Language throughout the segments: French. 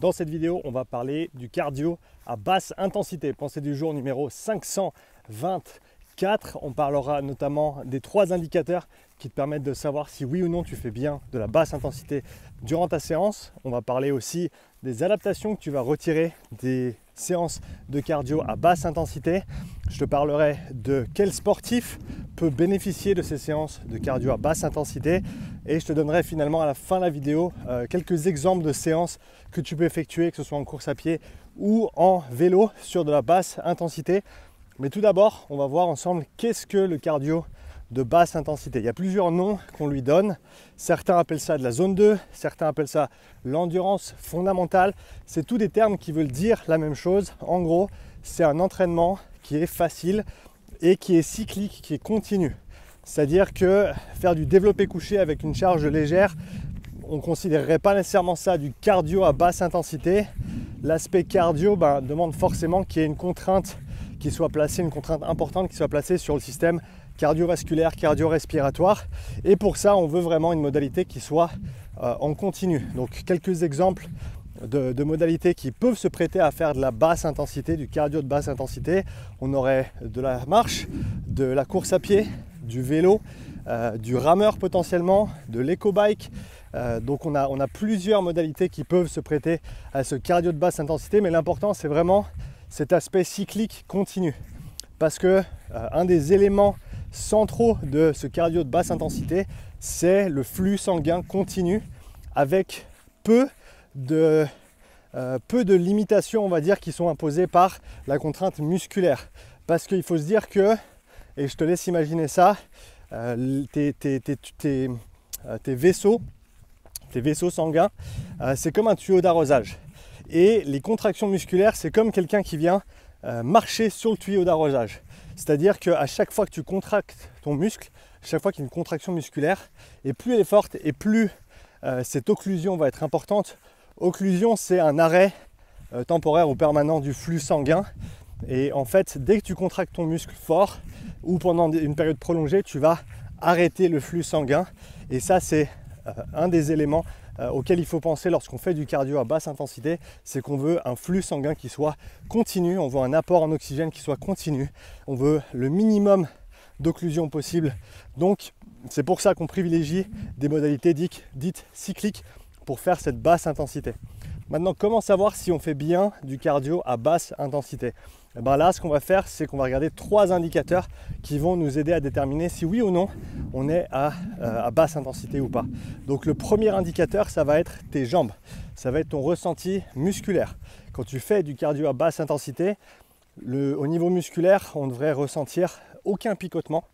Dans cette vidéo, on va parler du cardio à basse intensité. Pensée du jour numéro 524. On parlera notamment des 3 indicateurs qui te permettent de savoir si oui ou non tu fais bien de la basse intensité durant ta séance. On va parler aussi des adaptations que tu vas retirer des séances de cardio à basse intensité. Je te parlerai de quel sportif peut bénéficier de ces séances de cardio à basse intensité et je te donnerai finalement à la fin de la vidéo quelques exemples de séances que tu peux effectuer, que ce soit en course à pied ou en vélo sur de la basse intensité. Mais tout d'abord, on va voir ensemble qu'est-ce que le cardio de basse intensité. Il y a plusieurs noms qu'on lui donne. Certains appellent ça de la zone 2, certains appellent ça l'endurance fondamentale. C'est tous des termes qui veulent dire la même chose. En gros, c'est un entraînement qui est facile et qui est cyclique, qui est continu. C'est-à-dire que faire du développé couché avec une charge légère, on ne considérerait pas nécessairement ça du cardio à basse intensité. L'aspect cardio demande forcément qu'il y ait une contrainte qui soit placée, une contrainte importante qui soit placée sur le système cardiovasculaire, cardio-respiratoire. Et pour ça, on veut vraiment une modalité qui soit en continu. Donc quelques exemples de modalités qui peuvent se prêter à faire de la basse intensité, du cardio de basse intensité. On aurait de la marche, de la course à pied, du vélo, du rameur potentiellement, de l'éco-bike. Donc on a plusieurs modalités qui peuvent se prêter à ce cardio de basse intensité, mais l'important c'est vraiment cet aspect cyclique continu. Parce que un des éléments centraux de ce cardio de basse intensité, c'est le flux sanguin continu avec peu de limitations, on va dire, qui sont imposées par la contrainte musculaire. Parce qu'il faut se dire que, et je te laisse imaginer ça, tes vaisseaux sanguins, c'est comme un tuyau d'arrosage. Et les contractions musculaires, c'est comme quelqu'un qui vient marcher sur le tuyau d'arrosage. C'est-à-dire qu'à chaque fois que tu contractes ton muscle, chaque fois qu'il y a une contraction musculaire, et plus elle est forte et plus cette occlusion va être importante. Occlusion, c'est un arrêt temporaire ou permanent du flux sanguin. Et en fait, dès que tu contractes ton muscle fort ou pendant une période prolongée, tu vas arrêter le flux sanguin. Et ça, c'est un des éléments auquel il faut penser lorsqu'on fait du cardio à basse intensité, c'est qu'on veut un flux sanguin qui soit continu, on veut un apport en oxygène qui soit continu, on veut le minimum d'occlusion possible. Donc c'est pour ça qu'on privilégie des modalités dites cycliques pour faire cette basse intensité. Maintenant, comment savoir si on fait bien du cardio à basse intensité? Là, ce qu'on va faire, c'est qu'on va regarder 3 indicateurs qui vont nous aider à déterminer si oui ou non on est à basse intensité ou pas. Donc le premier indicateur, ça va être tes jambes, ça va être ton ressenti musculaire. Quand tu fais du cardio à basse intensité, au niveau musculaire, on devrait ressentir aucun picotement,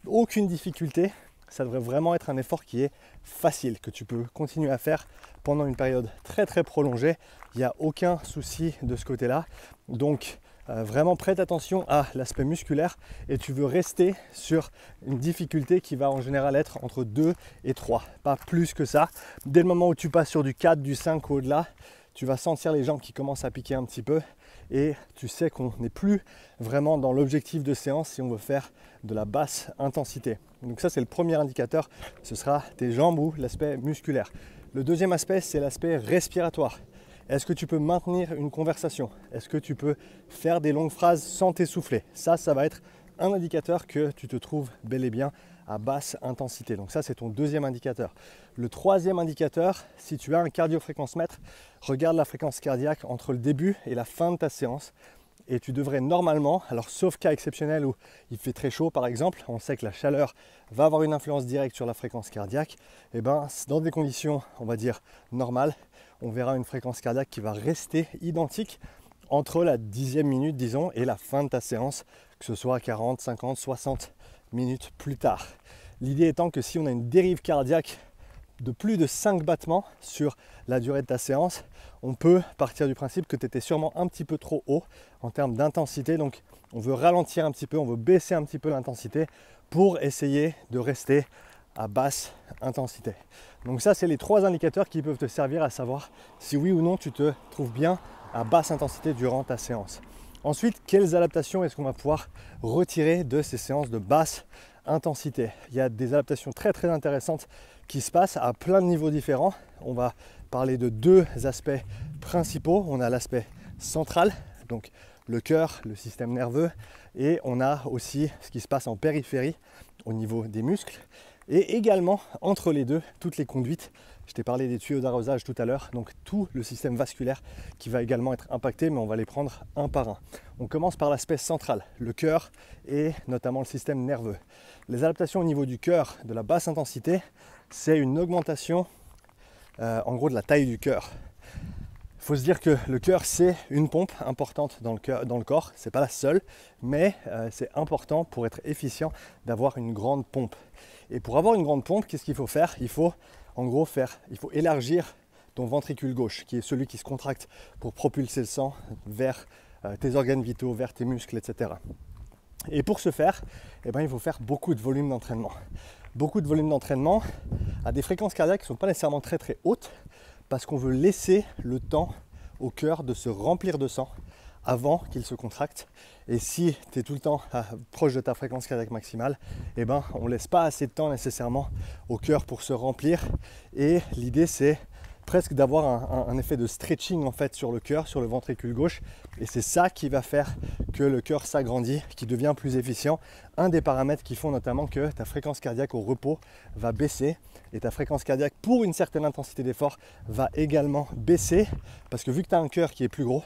aucune difficulté. Ça devrait vraiment être un effort qui est facile, que tu peux continuer à faire pendant une période très très prolongée. Il n'y a aucun souci de ce côté-là. Donc vraiment prête attention à l'aspect musculaire et tu veux rester sur une difficulté qui va en général être entre 2 et 3, pas plus que ça. Dès le moment où tu passes sur du 4, du 5 ou au-delà, tu vas sentir les jambes qui commencent à piquer un petit peu et tu sais qu'on n'est plus vraiment dans l'objectif de séance si on veut faire de la basse intensité. Donc ça, c'est le premier indicateur, ce sera tes jambes ou l'aspect musculaire. Le deuxième aspect, c'est l'aspect respiratoire. Est-ce que tu peux maintenir une conversation? Est-ce que tu peux faire des longues phrases sans t'essouffler? Ça va être un indicateur que tu te trouves bel et bien à basse intensité. Donc ça, c'est ton deuxième indicateur. Le troisième indicateur, si tu as un cardiofréquence-mètre, regarde la fréquence cardiaque entre le début et la fin de ta séance. Et tu devrais normalement, alors sauf cas exceptionnel où il fait très chaud par exemple, on sait que la chaleur va avoir une influence directe sur la fréquence cardiaque, et dans des conditions, on va dire, normales, on verra une fréquence cardiaque qui va rester identique entre la 10e minute, disons, et la fin de ta séance, que ce soit 40, 50, 60 minutes plus tard. L'idée étant que si on a une dérive cardiaque de plus de 5 battements sur la durée de ta séance, on peut partir du principe que tu étais sûrement un petit peu trop haut en termes d'intensité. Donc on veut ralentir un petit peu, on veut baisser un petit peu l'intensité pour essayer de rester à basse intensité. Donc ça, c'est les 3 indicateurs qui peuvent te servir à savoir si oui ou non tu te trouves bien à basse intensité durant ta séance. Ensuite, quelles adaptations est-ce qu'on va pouvoir retirer de ces séances de basse intensité? Il y a des adaptations très très intéressantes qui se passent à plein de niveaux différents. On va parler de deux aspects principaux. On a l'aspect central, donc le cœur, le système nerveux, et on a aussi ce qui se passe en périphérie au niveau des muscles, et également entre les deux, toutes les conduites. Je t'ai parlé des tuyaux d'arrosage tout à l'heure, donc tout le système vasculaire qui va également être impacté, mais on va les prendre un par un. On commence par l'aspect central, le cœur et notamment le système nerveux. Les adaptations au niveau du cœur de la basse intensité, c'est une augmentation en gros de la taille du cœur. Il faut se dire que le cœur, c'est une pompe importante dans le corps. Ce n'est pas la seule, mais c'est important pour être efficient d'avoir une grande pompe. Et pour avoir une grande pompe, qu'est-ce qu'il faut faire? Il faut élargir ton ventricule gauche, qui est celui qui se contracte pour propulser le sang vers tes organes vitaux, vers tes muscles, etc. Et pour ce faire, il faut faire beaucoup de volume d'entraînement. Beaucoup de volume d'entraînement à des fréquences cardiaques qui ne sont pas nécessairement très très hautes, parce qu'on veut laisser le temps au cœur de se remplir de sang avant qu'il se contracte. Et si tu es tout le temps proche de ta fréquence cardiaque maximale, on ne laisse pas assez de temps nécessairement au cœur pour se remplir. Et l'idée, c'est presque d'avoir un effet de stretching en fait sur le cœur, sur le ventricule gauche, et c'est ça qui va faire que le cœur s'agrandit, qui devient plus efficient. Un des paramètres qui font notamment que ta fréquence cardiaque au repos va baisser et ta fréquence cardiaque pour une certaine intensité d'effort va également baisser, parce que vu que tu as un cœur qui est plus gros,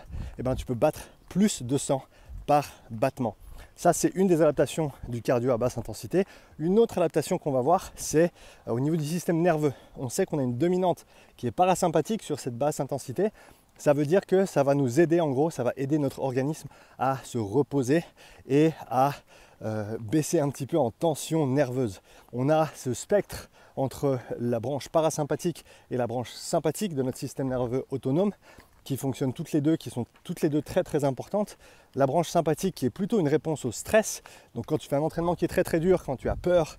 tu peux battre plus de sang par battement. Ça, c'est une des adaptations du cardio à basse intensité. Une autre adaptation qu'on va voir, c'est au niveau du système nerveux. On sait qu'on a une dominante qui est parasympathique sur cette basse intensité. Ça veut dire que ça va nous aider, en gros, ça va aider notre organisme à se reposer et à baisser un petit peu en tension nerveuse. On a ce spectre entre la branche parasympathique et la branche sympathique de notre système nerveux autonome, qui fonctionnent toutes les deux, qui sont toutes les deux très très importantes. La branche sympathique qui est plutôt une réponse au stress. Donc quand tu fais un entraînement qui est très très dur, quand tu as peur,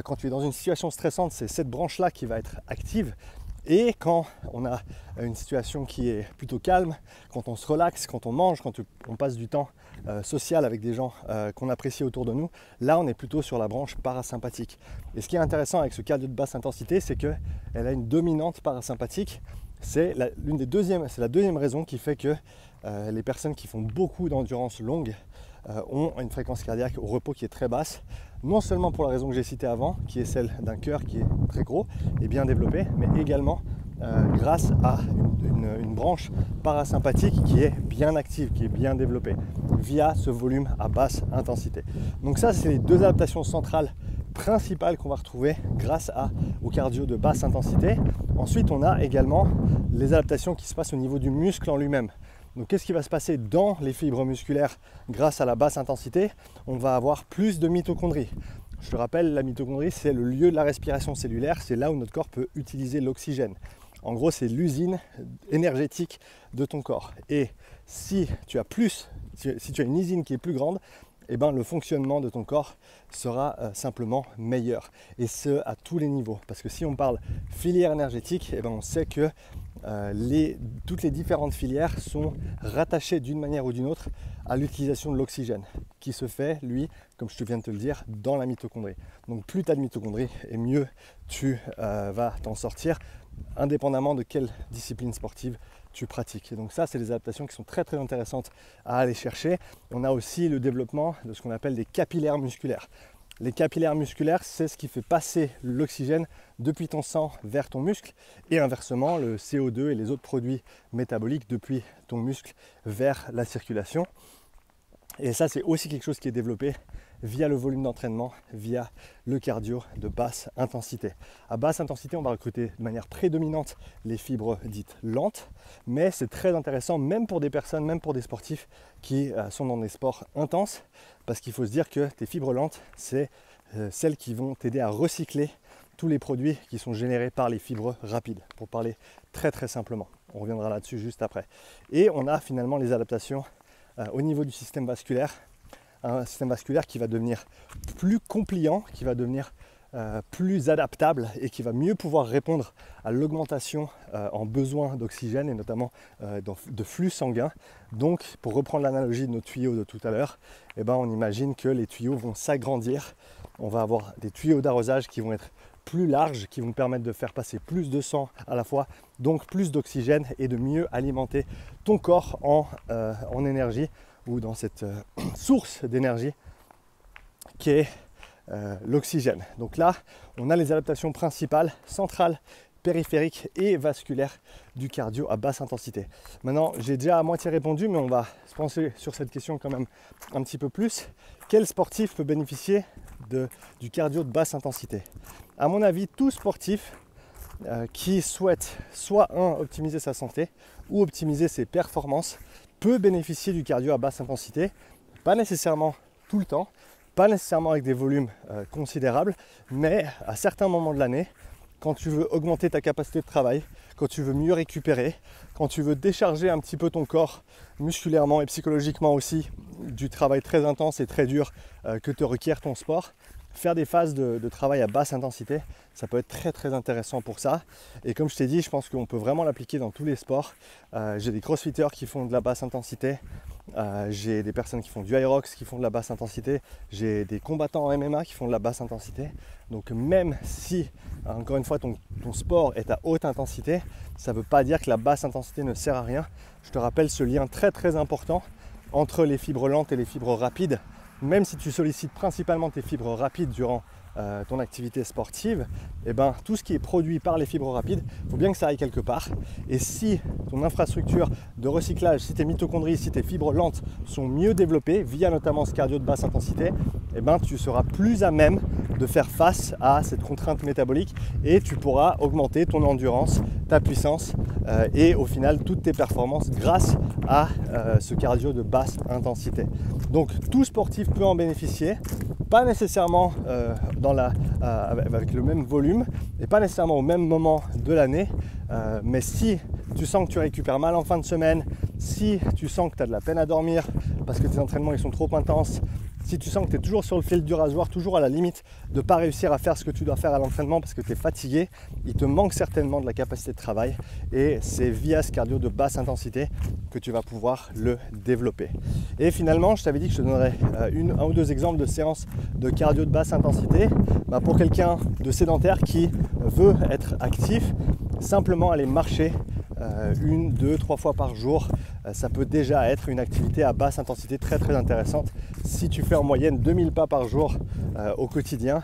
quand tu es dans une situation stressante, c'est cette branche-là qui va être active. Et quand on a une situation qui est plutôt calme, quand on se relaxe, quand on mange, quand on passe du temps social avec des gens qu'on apprécie autour de nous, là on est plutôt sur la branche parasympathique. Et ce qui est intéressant avec ce cardio de basse intensité, c'est qu'elle a une dominante parasympathique. C'est la deuxième raison qui fait que les personnes qui font beaucoup d'endurance longue ont une fréquence cardiaque au repos qui est très basse, non seulement pour la raison que j'ai citée avant, qui est celle d'un cœur qui est très gros et bien développé, mais également grâce à une branche parasympathique qui est bien active, qui est bien développée, via ce volume à basse intensité. Donc ça, c'est les deux adaptations centrales principales qu'on va retrouver grâce au cardio de basse intensité. Ensuite, on a également les adaptations qui se passent au niveau du muscle en lui-même. Donc qu'est-ce qui va se passer dans les fibres musculaires grâce à la basse intensité? On va avoir plus de mitochondries. Je te rappelle, la mitochondrie, c'est le lieu de la respiration cellulaire, c'est là où notre corps peut utiliser l'oxygène. En gros, c'est l'usine énergétique de ton corps. Et si tu as une usine qui est plus grande, le fonctionnement de ton corps sera simplement meilleur. Et ce, à tous les niveaux. Parce que si on parle filière énergétique, on sait que toutes les différentes filières sont rattachées d'une manière ou d'une autre à l'utilisation de l'oxygène, qui se fait, lui, comme je te viens de te le dire, dans la mitochondrie. Donc plus tu as de mitochondrie, et mieux tu vas t'en sortir, indépendamment de quelle discipline sportive tu pratiques. Et donc ça, c'est des adaptations qui sont très très intéressantes à aller chercher. On a aussi le développement de ce qu'on appelle des capillaires musculaires. Les capillaires musculaires, c'est ce qui fait passer l'oxygène depuis ton sang vers ton muscle, et inversement, le CO2 et les autres produits métaboliques depuis ton muscle vers la circulation. Et ça, c'est aussi quelque chose qui est développé via le volume d'entraînement, via le cardio de basse intensité. À basse intensité, on va recruter de manière prédominante les fibres dites lentes, mais c'est très intéressant même pour des personnes, même pour des sportifs qui sont dans des sports intenses, parce qu'il faut se dire que tes fibres lentes, c'est celles qui vont t'aider à recycler tous les produits qui sont générés par les fibres rapides, pour parler très très simplement. On reviendra là-dessus juste après. Et on a finalement les adaptations au niveau du système vasculaire, un système vasculaire qui va devenir plus compliant, qui va devenir plus adaptable et qui va mieux pouvoir répondre à l'augmentation en besoin d'oxygène et notamment de flux sanguin. Donc, pour reprendre l'analogie de nos tuyaux de tout à l'heure, on imagine que les tuyaux vont s'agrandir. On va avoir des tuyaux d'arrosage qui vont être plus larges qui vont permettre de faire passer plus de sang à la fois, donc plus d'oxygène et de mieux alimenter ton corps en énergie ou dans cette source d'énergie qui est l'oxygène. Donc là, on a les adaptations principales, centrales, périphériques et vasculaires du cardio à basse intensité. Maintenant, j'ai déjà à moitié répondu, mais on va se pencher sur cette question quand même un petit peu plus. Quel sportif peut bénéficier du cardio de basse intensité? À mon avis, tout sportif qui souhaite soit optimiser sa santé ou optimiser ses performances peut bénéficier du cardio à basse intensité, pas nécessairement tout le temps, pas nécessairement avec des volumes considérables, mais à certains moments de l'année, quand tu veux augmenter ta capacité de travail, quand tu veux mieux récupérer, quand tu veux décharger un petit peu ton corps musculairement et psychologiquement aussi du travail très intense et très dur que te requiert ton sport, faire des phases de travail à basse intensité, ça peut être très très intéressant pour ça. Et comme je t'ai dit, je pense qu'on peut vraiment l'appliquer dans tous les sports. J'ai des crossfitters qui font de la basse intensité, j'ai des personnes qui font du Hyrox qui font de la basse intensité, j'ai des combattants en MMA qui font de la basse intensité. Donc même si, encore une fois, ton sport est à haute intensité, ça ne veut pas dire que la basse intensité ne sert à rien. Je te rappelle ce lien très très important entre les fibres lentes et les fibres rapides. Même si tu sollicites principalement tes fibres rapides durant ton activité sportive, et ben, tout ce qui est produit par les fibres rapides, il faut bien que ça aille quelque part. Et si ton infrastructure de recyclage, si tes mitochondries, si tes fibres lentes sont mieux développées, via notamment ce cardio de basse intensité, et ben, tu seras plus à même de faire face à cette contrainte métabolique et tu pourras augmenter ton endurance, ta puissance et au final toutes tes performances grâce à ce cardio de basse intensité. Donc tout sportif peut en bénéficier, pas nécessairement avec le même volume et pas nécessairement au même moment de l'année, mais si tu sens que tu récupères mal en fin de semaine, si tu sens que tu as de la peine à dormir parce que tes entraînements ils sont trop intenses, si tu sens que tu es toujours sur le fil du rasoir, toujours à la limite de ne pas réussir à faire ce que tu dois faire à l'entraînement parce que tu es fatigué, il te manque certainement de la capacité de travail et c'est via ce cardio de basse intensité que tu vas pouvoir le développer. Et finalement, je t'avais dit que je te donnerais un ou deux exemples de séances de cardio de basse intensité. Pour quelqu'un de sédentaire qui veut être actif, simplement aller marcher 1, 2, 3 fois par jour, ça peut déjà être une activité à basse intensité très très intéressante. Si tu fais en moyenne 2000 pas par jour au quotidien,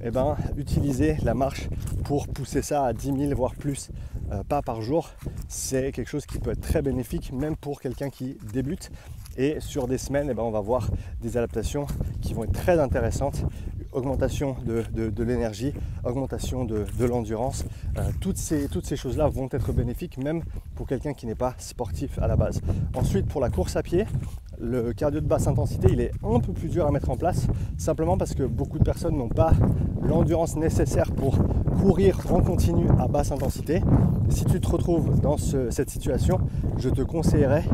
eh ben, utiliser la marche pour pousser ça à 10 000 voire plus pas par jour, c'est quelque chose qui peut être très bénéfique même pour quelqu'un qui débute. Et sur des semaines, eh ben, on va voir des adaptations qui vont être très intéressantes. Augmentation de l'énergie, augmentation de l'endurance, toutes ces choses-là vont être bénéfiques même pour quelqu'un qui n'est pas sportif à la base. Ensuite, pour la course à pied, le cardio de basse intensité, il est un peu plus dur à mettre en place, simplement parce que beaucoup de personnes n'ont pas l'endurance nécessaire pour courir en continu à basse intensité. Si tu te retrouves dans cette situation, je te conseillerais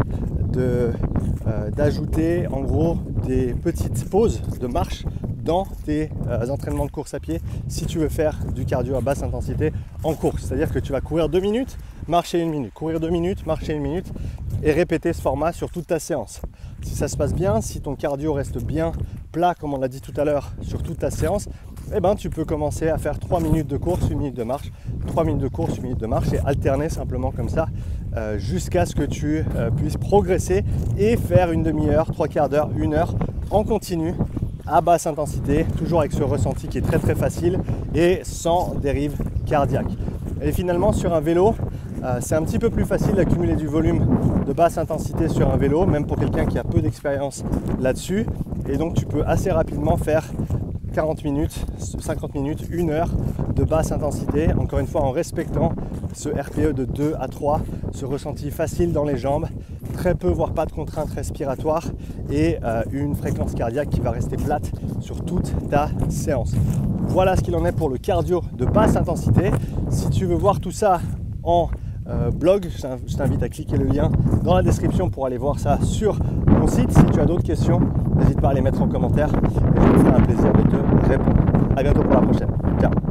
d'ajouter en gros des petites pauses de marche dans tes entraînements de course à pied si tu veux faire du cardio à basse intensité en course. C'est-à-dire que tu vas courir 2 minutes, marcher 1 minute, courir 2 minutes, marcher 1 minute et répéter ce format sur toute ta séance. Si ça se passe bien, si ton cardio reste bien plat comme on l'a dit tout à l'heure sur toute ta séance, eh ben, tu peux commencer à faire 3 minutes de course, 1 minute de marche, 3 minutes de course, 1 minute de marche et alterner simplement comme ça jusqu'à ce que tu puisses progresser et faire une demi-heure, 3/4 d'heure, 1 heure en continu à basse intensité, toujours avec ce ressenti qui est très très facile et sans dérive cardiaque. Et finalement sur un vélo, c'est un petit peu plus facile d'accumuler du volume de basse intensité sur un vélo, même pour quelqu'un qui a peu d'expérience là-dessus. Et donc tu peux assez rapidement faire 40 minutes, 50 minutes, 1 heure de basse intensité, encore une fois en respectant ce RPE de 2 à 3, ce ressenti facile dans les jambes, très peu voire pas de contraintes respiratoires et une fréquence cardiaque qui va rester plate sur toute ta séance. Voilà ce qu'il en est pour le cardio de basse intensité. Si tu veux voir tout ça en blog, je t'invite à cliquer le lien dans la description pour aller voir ça sur mon site. Si tu as d'autres questions, n'hésite pas à les mettre en commentaire et je me ferai un plaisir de te répondre. À bientôt pour la prochaine. Ciao.